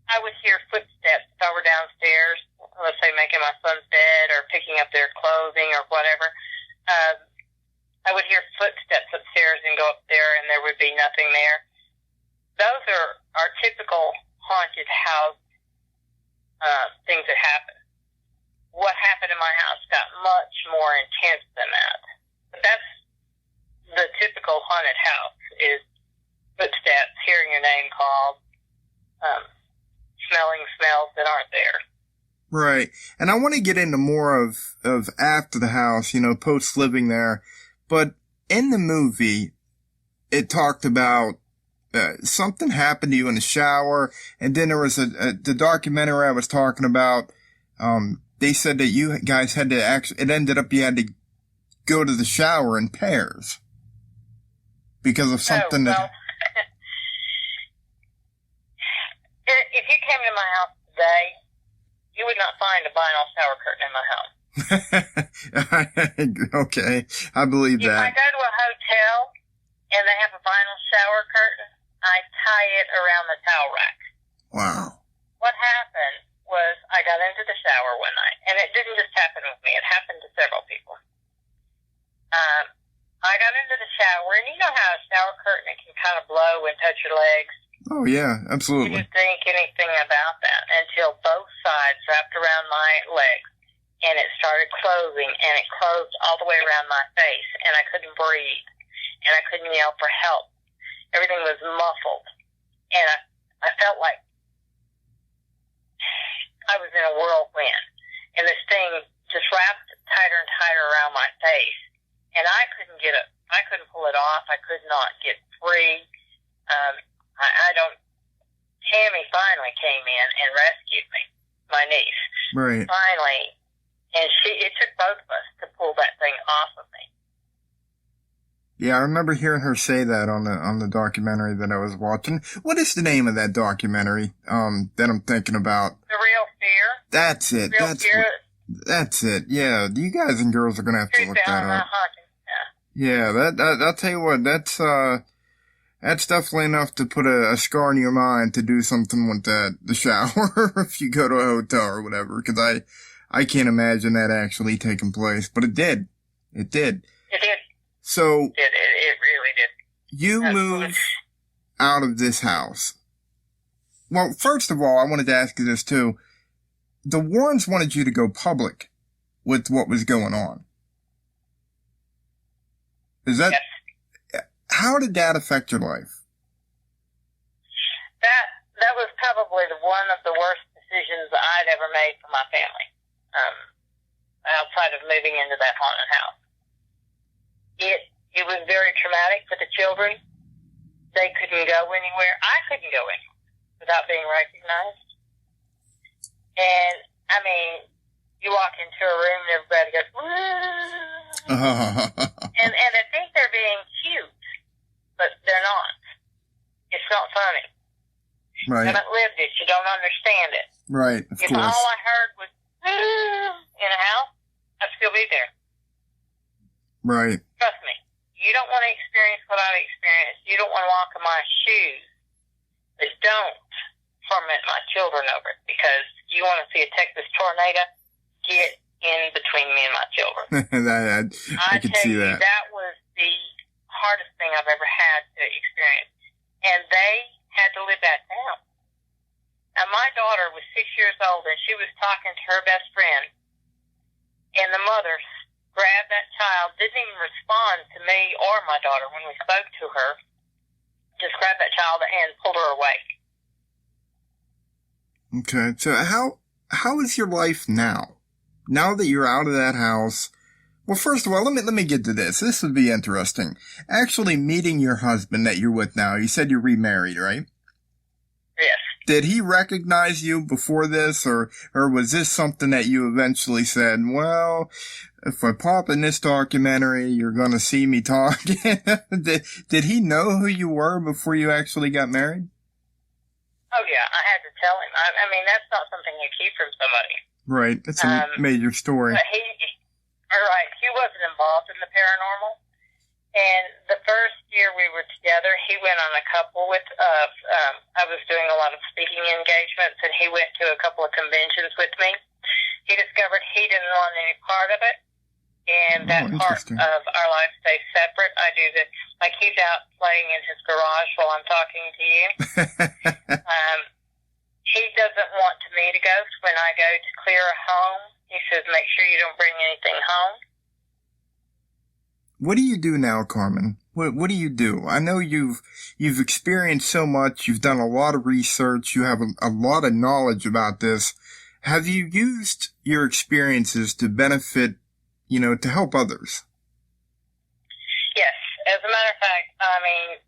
I would hear footsteps if I were downstairs, let's say making my son's bed or picking up their clothing or whatever. I would hear footsteps upstairs and go up there, and there would be nothing there. Those are typical haunted house things that happen. What happened in my house got much more intense than that. But that's the typical haunted house, is footsteps, hearing your name called, smelling smells that aren't there. Right. And I want to get into more of after the house, post living there. But in the movie, it talked about something happened to you in the shower. And then there was the documentary I was talking about. They said that you guys had to it ended up you had to go to the shower in pairs because of something that... If you came to my house today, you would not find a vinyl shower curtain in my house. Okay, I believe that. If I go to a hotel and they have a vinyl shower curtain, I tie it around the towel rack. Wow. What happened was I got into the shower one night, and it didn't just happen with me. It happened to several people. I got into the shower, and you know how a shower curtain, it can kind of blow and touch your legs. Oh, yeah, absolutely. I didn't think anything about that until both sides wrapped around my legs, and it started closing, and it closed all the way around my face, and I couldn't breathe, and I couldn't yell for help. Everything was muffled, and I felt like I was in a whirlwind, and this thing just wrapped tighter and tighter around my face, and I couldn't get it. I couldn't pull it off. I could not get free. Tammy finally came in and rescued me, my niece. Right. Finally, and it took both of us to pull that thing off of me. Yeah, I remember hearing her say that on the documentary that I was watching. What is the name of that documentary that I'm thinking about? The Real Fear. That's it. That's it. Yeah, you guys and girls are gonna have to look that up. Yeah, I'll tell you what, that's definitely enough to put a scar in your mind to do something with the shower if you go to a hotel or whatever, because I can't imagine that actually taking place, but it did. It did. It did. So it really did. You moved out of this house. Well, first of all, I wanted to ask you this too. The Warrens wanted you to go public with what was going on. Is that... Yes. How did that affect your life? That was probably one of the worst decisions I'd ever made for my family, outside of moving into that haunted house. It was very traumatic for the children. They couldn't go anywhere. I couldn't go anywhere without being recognized. And, I mean, you walk into a room and everybody goes, woo! And they think they're being cute. But they're not. It's not funny. Right. You haven't lived it. You don't understand it. Right, of if course. All I heard was, in a house, I'd still be there. Right. Trust me. You don't want to experience what I've experienced. You don't want to walk in my shoes. But don't torment my children over it, because you want to see a Texas tornado, get in between me and my children. I could see that. That was the hardest thing I've ever had to experience, and they had to live that down. Now, my daughter was 6 years old, and she was talking to her best friend, and the mother grabbed that child, didn't even respond to me or my daughter when we spoke to her, just grabbed that child and pulled her away. Okay, so how is your life now? Now that you're out of that house? Well, first of all, let me get to this. This would be interesting. Actually meeting your husband that you're with now. You said you're remarried, right? Yes. Did he recognize you before this, or was this something that you eventually said, well, if I pop in this documentary, you're going to see me talking? Did he know who you were before you actually got married? Oh, yeah. I had to tell him. I mean, that's not something you keep from somebody. Right. That's a major story. But All right. He wasn't involved in the paranormal. And the first year we were together, he went on a couple I was doing a lot of speaking engagements, and he went to a couple of conventions with me. He discovered he didn't want any part of it, and that part of our life stays separate. I do this, like he's out playing in his garage while I'm talking to you. He doesn't want to meet a ghost. When I go to clear a home, he says, make sure you don't bring anything home. What do you do now, Carmen? What do you do? I know you've experienced so much. You've done a lot of research. You have a lot of knowledge about this. Have you used your experiences to benefit, to help others? Yes. As a matter of fact, I mean,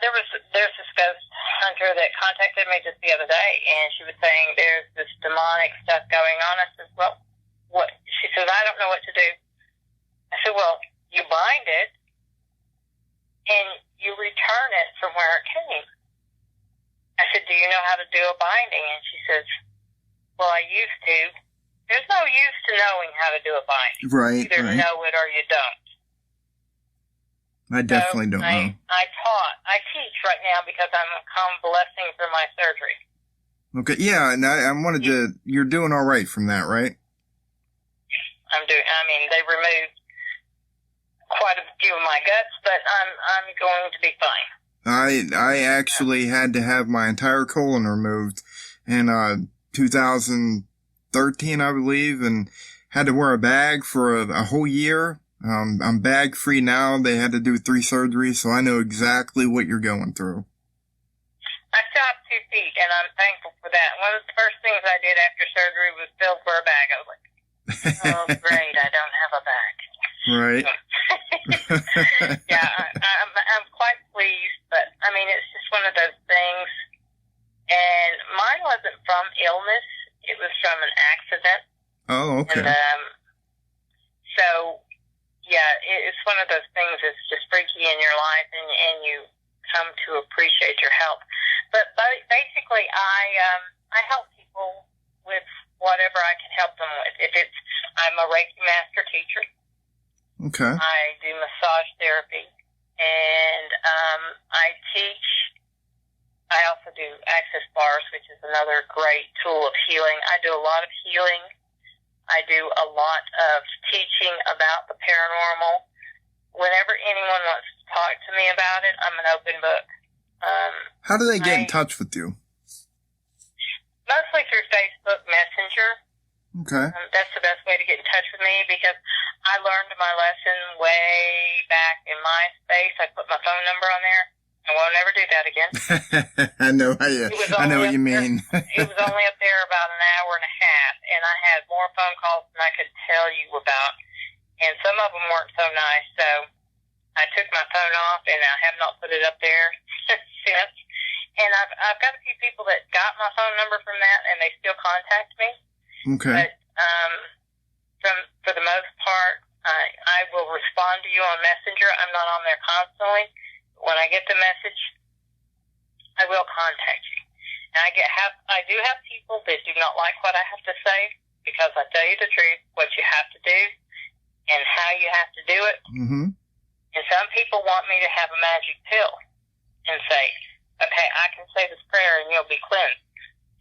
there's this ghost hunter that contacted me just the other day, and she was saying there's this demonic stuff going on. I said, well, what? She says, I don't know what to do. I said, well, you bind it, and you return it from where it came. I said, do you know how to do a binding? And she says, well, I used to. There's no use to knowing how to do a binding. Right, you either know it or you don't. I definitely don't know. I teach right now because I'm convalescing from my surgery. Okay, yeah, and I wanted to, you're doing all right from that, right? They removed quite a few of my guts, but I'm going to be fine. I actually had to have my entire colon removed in 2013, I believe, and had to wear a bag for a whole year. I'm bag free now. They had to do 3 surgeries, so I know exactly what you're going through. I still have 2 feet, and I'm thankful for that. One of the first things I did after surgery was fill for a bag. I was like, oh, great, I don't have a bag. Right. Yeah, I'm quite pleased, but, it's just one of those things. And mine wasn't from illness. It was from an accident. Oh, okay. And, so, yeah, it's one of those things that's just freaky in your life, and you come to appreciate your health. But basically, I help people with whatever I can help them with. I'm a Reiki master teacher. Okay. I do massage therapy, and I teach. I also do access bars, which is another great tool of healing. I do a lot of healing. I do a lot of teaching about the paranormal. Whenever anyone wants to talk to me about it, I'm an open book. How do they get in touch with you? Mostly through Facebook Messenger. Okay. That's the best way to get in touch with me, because I learned my lesson way back in MySpace. I put my phone number on there. I won't ever do that again. I know what you mean. It was only up there about an hour and a half, and I had more phone calls than I could tell you about, and some of them weren't so nice, so I took my phone off, and I have not put it up there since. And I've got a few people that got my phone number from that, and they still contact me. Okay. But for the most part, I will respond to you on Messenger. I'm not on there constantly. When I get the message, I will contact you. And I do have people that do not like what I have to say, because I tell you the truth, what you have to do, and how you have to do it. Mm-hmm. And some people want me to have a magic pill and say, okay, I can say this prayer and you'll be cleansed.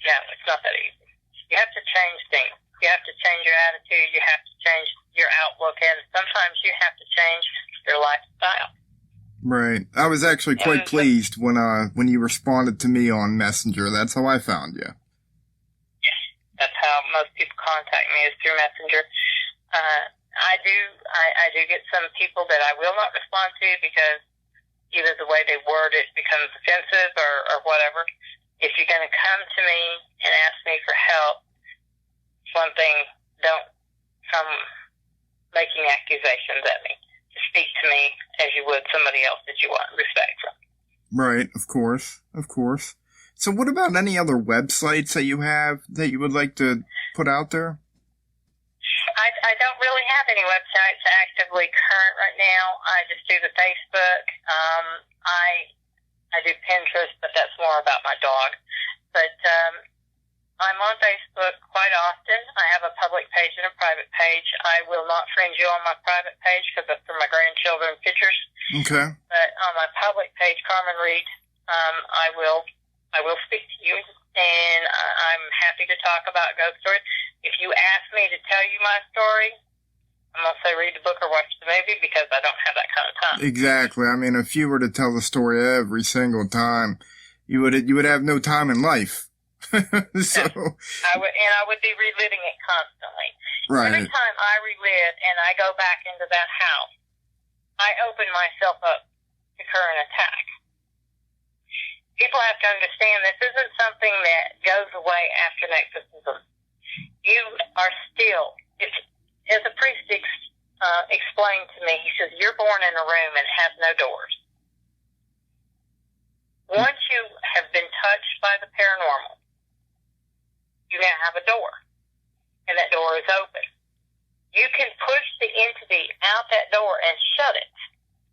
No, it's not that easy. You have to change things. You have to change your attitude. You have to change your outlook, and sometimes you have to change your lifestyle. Right. I was actually quite pleased when you responded to me on Messenger. That's how I found you. Yes, that's how most people contact me, is through Messenger. I do get some people that I will not respond to because either the way they word it becomes offensive or whatever. If you're going to come to me and ask me for help, one thing, don't come making accusations at me. Speak to me as you would somebody else that you want respect from. Right, of course. So what about any other websites that you have that you would like to put out there? I don't really have any websites actively current right now. I just do the Facebook. I do Pinterest, but that's more about my dog. But I'm on Facebook quite often. I have a public page and a private page. I will not friend you on my private page because it's for my grandchildren pictures. Okay. But on my public page, Carmen Reed, I will speak to you, and I'm happy to talk about ghost stories. If you ask me to tell you my story, I'm going to say read the book or watch the movie because I don't have that kind of time. Exactly. I mean, if you were to tell the story every single time, you would have no time in life. So I would be reliving it constantly. Right. Every time I relive and I go back into that house, I open myself up to current attack. People have to understand this isn't something that goes away after an exorcism. You are still, as a priest explained to me, he says, you're born in a room and has no doors. Once you have been touched by the paranormal, you now have a door, and that door is open. You can push the entity out that door and shut it.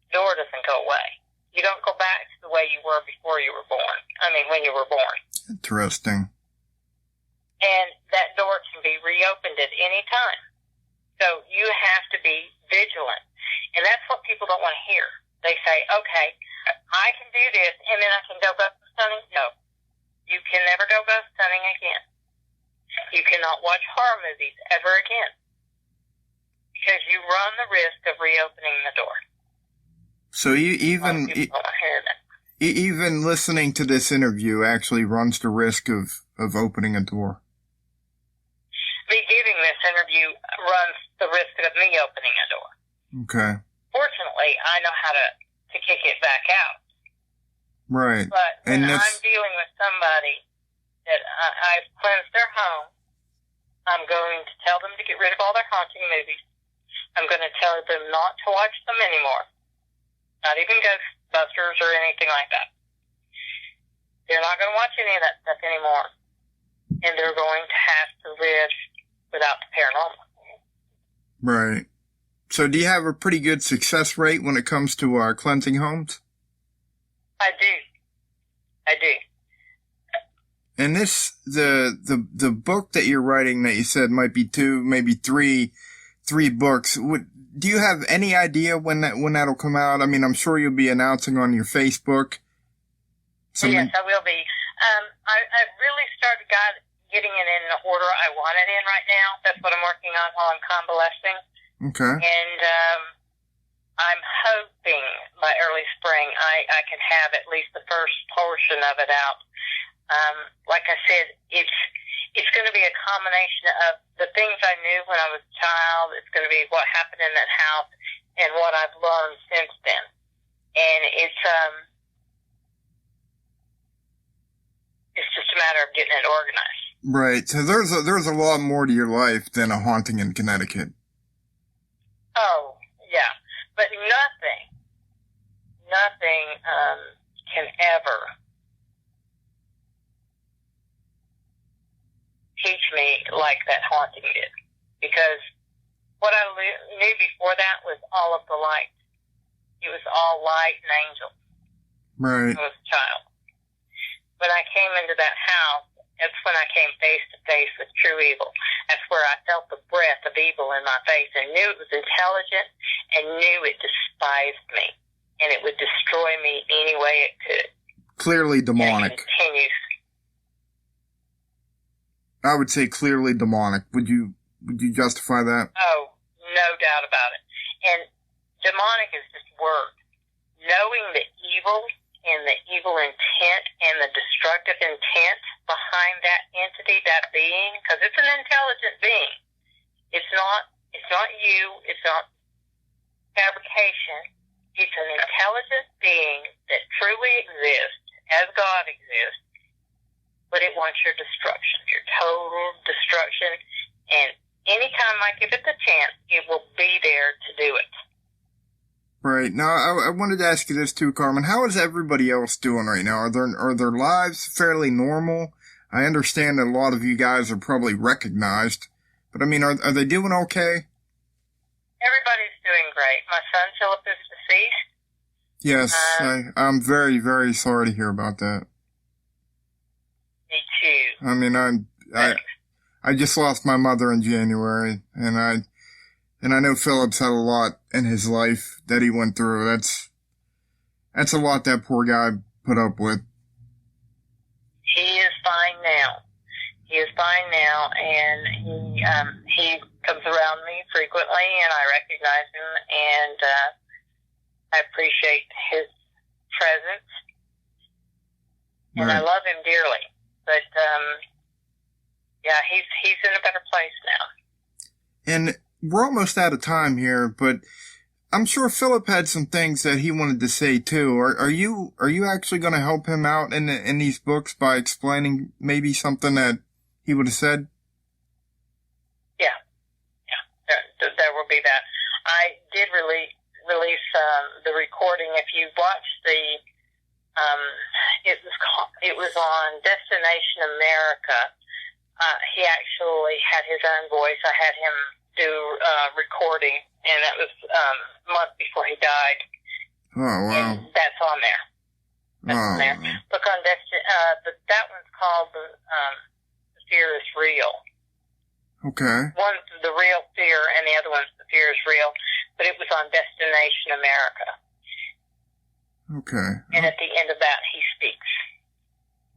The door doesn't go away. You don't go back to the way you were before you were born. When you were born. Interesting. And that door can be reopened at any time. So you have to be vigilant. And that's what people don't want to hear. They say, okay, I can do this, and then I can go ghost hunting. No. You can never go ghost hunting again. You cannot watch horror movies ever again. Because you run the risk of reopening the door. So even listening to this interview actually runs the risk of opening a door. Me giving this interview runs the risk of me opening a door. Okay. Fortunately, I know how to kick it back out. Right. But when I'm dealing with somebody that I've cleansed their home, I'm going to tell them to get rid of all their haunting movies. I'm going to tell them not to watch them anymore. Not even Ghostbusters or anything like that. They're not going to watch any of that stuff anymore. And they're going to have to live without the paranormal. Right. So do you have a pretty good success rate when it comes to cleansing homes? I do. And the book that you're writing that you said might be 2, maybe 3 books. Do you have any idea when that'll come out? I mean, I'm sure you'll be announcing on your Facebook. Yes, I will be. I've really started getting it in the order I want it in right now. That's what I'm working on while I'm convalescing. Okay. And I'm hoping by early spring I can have at least the first portion of it out. Like I said, it's going to be a combination of the things I knew when I was a child. It's going to be what happened in that house and what I've learned since then. And it's just a matter of getting it organized. Right. So there's a lot more to your life than a haunting in Connecticut. Oh, yeah. But nothing can ever teach me like that haunting did. Because what I knew before that was all of the light. It was all light and angels. Right. I was a child. When I came into that house, that's when I came face to face with true evil. That's where I felt the breath of evil in my face and knew it was intelligent and knew it despised me. And it would destroy me any way it could. Clearly demonic. And it continues. I would say clearly demonic. Would you justify that? Oh, no doubt about it. And demonic is just word. Knowing the evil and the evil intent and the destructive intent behind that entity, that being, because it's an intelligent being. It's not you. It's not fabrication. It's an intelligent being that truly exists, as God exists, but it wants your destruction, your total destruction. And anytime I give it the chance, it will be there to do it. Right. Now, I wanted to ask you this too, Carmen. How is everybody else doing right now? Are their lives fairly normal? I understand that a lot of you guys are probably recognized, but I mean, are they doing okay? Everybody's doing great. My son Philip is deceased. Yes, I'm very, very sorry to hear about that. Me too. I mean, I just lost my mother in January, and I know Philip's had a lot in his life that he went through. That's a lot that poor guy put up with. He is fine now. He is fine now, and he comes around me frequently, and I recognize him, and I appreciate his presence, and Right. I love him dearly. But yeah, he's in a better place now. And we're almost out of time here, but I'm sure Philip had some things that he wanted to say too. Are you actually going to help him out in these books by explaining maybe something that he would have said? Yeah, there will be that. I did release the recording. If you watch it was on Destination America. He actually had his own voice. I had him do recording, and that was a month before he died. Oh, wow. And that's on there. That's on there. Look on that one's called The Fear is Real. Okay. One's The Real Fear, and the other one's The Fear is Real. But it was on Destination America. Okay. And at the end of that, he speaks.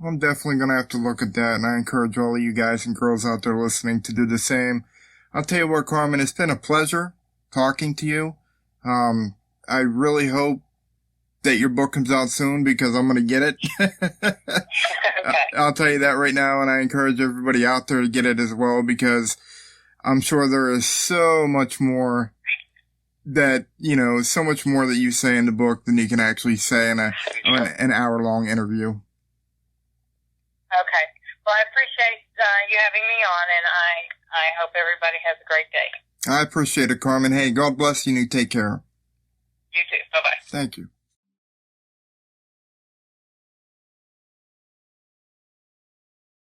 I'm definitely going to have to look at that, and I encourage all of you guys and girls out there listening to do the same. I'll tell you what, Carmen, it's been a pleasure talking to you. I really hope that your book comes out soon because I'm going to get it. Okay. I'll tell you that right now, and I encourage everybody out there to get it as well because I'm sure there is so much more that, so much more that you say in the book than you can actually say in an hour-long interview. Okay. Well, I appreciate you having me on, and I hope everybody has a great day. I appreciate it, Carmen. Hey, God bless you and you take care. You too. Bye-bye. Thank you.